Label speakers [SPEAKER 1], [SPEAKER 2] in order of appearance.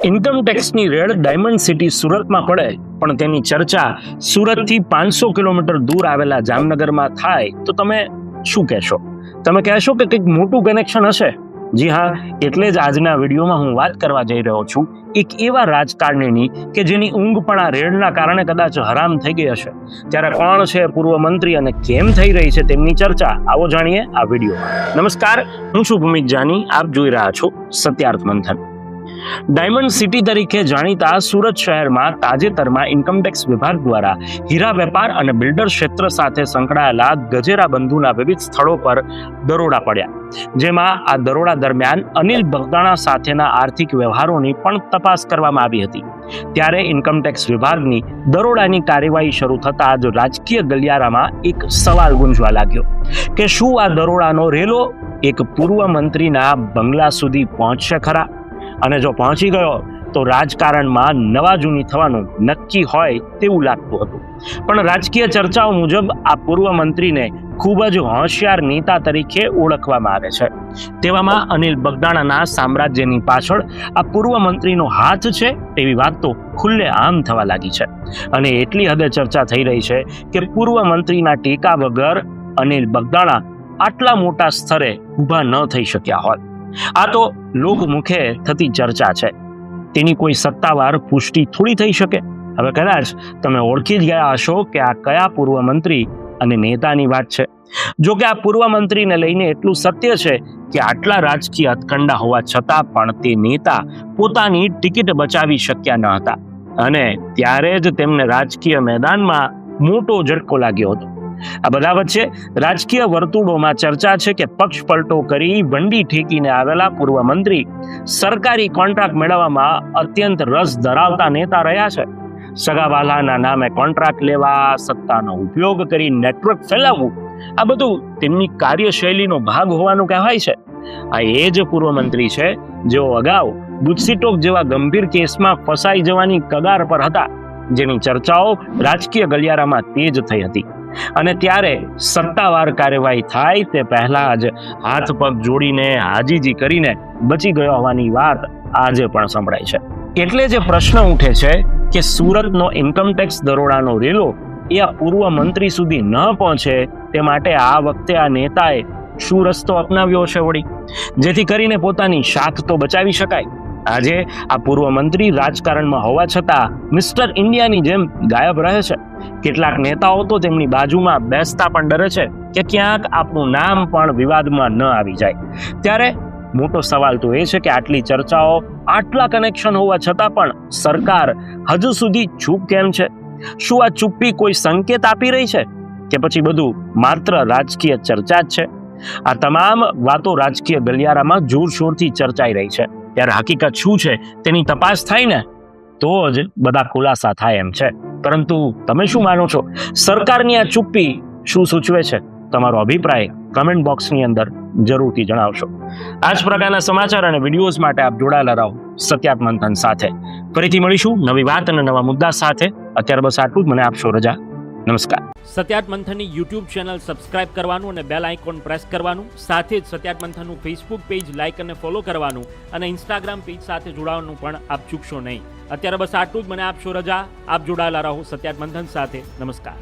[SPEAKER 1] Income ટેક્સની red diamond city સુરતમાં પડે, પણ તેની ચર્ચા સુરતથી 500 કિલોમીટર દૂર આવેલા જામનગરમાં થાય તો તમે શું કહેશો? તમે કહેશો કે કંઈક મોટું કનેક્શન હશે? જી હા, એટલે જ આજના વિડીયોમાં હું વાત કરવા જઈ રહ્યો છું એક એવા રાજકારણીની કે જેની ઊંઘ પણ આ રેડના કારણે કદાચ હરામ થઈ ગઈ હશે. ત્યારે કોણ છે પૂર્વ મંત્રી અને કેમ થઈ રહી છે તેમની ચર્ચા, આવો જાણીએ આ વિડીયોમાં. નમસ્કાર, હું છું ભૂમિક જાની, આપ જોઈ રહ્યા છો સત્યાર્થ મંથન. ડાયમંડ સિટી તરીકે જાણીતા સુરત શહેરમાં તાજેતરમાં ઇન્કમટેક્સ વિભાગ દ્વારા હીરા વેપાર અને બિલ્ડર ક્ષેત્ર સાથે સંકળાયેલા ગજેરા બંધુના વિવિધ સ્થળો પર દરોડા પડ્યા, જેમાં આ દરોડા દરમિયાન અનિલ બગદાણા સાથેના આર્થિક વ્યવહારોની પણ તપાસ કરવામાં આવી હતી. ત્યારે ઇન્કમટેક્સ વિભાગની દરોડાની કાર્યવાહી શરૂ થતાં જ રાજકીય ગલિયારામાં એક સવાલ ગુંજવા લાગ્યો કે શું આ દરોડાનો રેલો એક પૂર્વ મંત્રીના બંગલા સુધી પહોંચશે ખરા? અને જો પહોંચી ગયો તો રાજકારણમાં નવા જૂની થવાનું નક્કી હોય તેવું લાગતું હતું. પણ રાજકીય ચર્ચાઓ મુજબ આ પૂર્વ મંત્રીને ખૂબ જ હોશિયાર નેતા તરીકે ઓળખવામાં આવે છે. તેવામાં અનિલ બગદાણાના સામ્રાજ્યની પાછળ આ પૂર્વ મંત્રીનો હાથ છે તેવી વાત તો ખુલ્લે આમ થવા લાગી છે. અને એટલી હદે ચર્ચા થઈ રહી છે કે પૂર્વ મંત્રીના ટેકા વગર અનિલ બગદાણા આટલા મોટા સ્તરે ઊભા ન થઈ શક્યા હોય. આ તો લોકમુખે થતી ચર્ચા છે, તેની કોઈ સત્તાવાર પુષ્ટિ થોડી થઈ શકે. હવે કદાચ તમે ઓળખી જ ગયા હશો કે આ કયા પૂર્વ મંત્રી અને નેતાની વાત છે. જો કે આ પૂર્વ મંત્રીને લઈને એટલું સત્ય છે કે આટલા રાજકીય હથકંડા હોવા છતાં પણ તે નેતા પોતાની ટિકિટ બચાવી શક્યા ન હતા, અને ત્યારે જ તેમને રાજકીય મેદાનમાં મોટો ઝટકો લાગ્યો હતો. આ બધા વચ્ચે રાજકીય વર્તુળોમાં ચર્ચા છે કે પક્ષ પલટો કરી વંડી ઠેકીને આવેલા પૂર્વ મંત્રી સરકારી કોન્ટ્રાક્ટ મેળવવામાં અત્યંત રસ ધરાવતા નેતા રહ્યા છે. સગાવાલાના નામે કોન્ટ્રાક્ટ લેવા, સત્તાનો ઉપયોગ કરી નેટવર્ક ફેલાવવું, આ બધું તેમની કાર્યશૈલીનો ભાગ હોવાનું કહેવાય છે. આ એ જ પૂર્વ મંત્રી છે જેઓ અગાઉ ગુજસીટોક જેવા ગંભીર કેસમાં ફસાઈ જવાની કગાર પર હતા, જેની ચર્ચાઓ રાજકીય ગલિયારામાં તેજ થઈ હતી. અને ત્યારે સત્તાવાર કાર્યવાહી થાય તે પહેલા જ હાથ પગ જોડીને હાજીજી કરીને બચી ગયો હોવાની વાત આજે પણ સંભળાય છે. એટલે જે પ્રશ્ન ઉઠે છે કે સુરતનો ઇન્કમટેક્સ દરોડાનો રેલો એ આ પૂર્વ મંત્રી સુધી ન પહોંચે તે માટે આ વખતે આ નેતાએ શું રસ્તો અપનાવ્યો છે વળી, જેથી કરીને પોતાની શાખ તો બચાવી શકાય. આજે આ પૂર્વ મંત્રી રાજકારણમાં હોવા છતાં મિસ્ટર ઇન્ડિયાની જેમ ગાયબ રહે છે. કેટલાક નેતાઓ તો તેમની બાજુમાં બેસતા પણ ડરે છે કે ક્યાંક આપણું નામ પણ વિવાદમાં ન આવી જાય. ત્યારે મોટો સવાલ તો એ છે કે આટલી ચર્ચાઓ, આટલા કનેક્શન હોવા છતાં પણ સરકાર હજુ સુધી ચૂપ કેમ છે? શું આ ચૂપ્પી કોઈ સંકેત આપી રહી છે કે પછી બધું માત્ર રાજકીય ચર્ચા જ છે? આ તમામ વાતો રાજકીય ગલિયારામાં જોરશોરથી ચર્ચાઈ રહી છે. ત્યારે હકીકત શું છે તેની તપાસ થાય ને તો જ બધા ખુલાસા થાય એમ છે. પરંતુ તમે શું માનો છો? સરકારની આ ચુપ્પી શું સૂચવે છે? તમારો અભિપ્રાય કમેન્ટ બોક્સની અંદર જરૂરથી જણાવશો. આ જ પ્રકારના સમાચાર અને વિડીયોઝ માટે આપ જોડાયેલા રહો સત્યાર્થ મંથન સાથે. ફરીથી મળીશું નવી વાત અને નવા મુદ્દા સાથે. અત્યારે બસ આટલું જ. મને આપશો રજા. નમસ્કાર.
[SPEAKER 2] સત્યાર્થ મંથનની યુટ્યુબ ચેનલ સબસ્ક્રાઇબ કરવાનું અને બેલ આઇકોન પ્રેસ કરવાનું, સાથે જ સત્યાર્થ મંથનનું ફેસબુક પેજ લાઇક અને ફોલો કરવાનું અને ઇન્સ્ટાગ્રામ પેજ સાથે જોડાવાનું પણ આપ ચૂકશો નહીં. અત્યારે બસ આટલું જ. મને આપશો રજા. આપ જોડાયેલા રહો સત્યાર્થ મંથન સાથે. નમસ્કાર.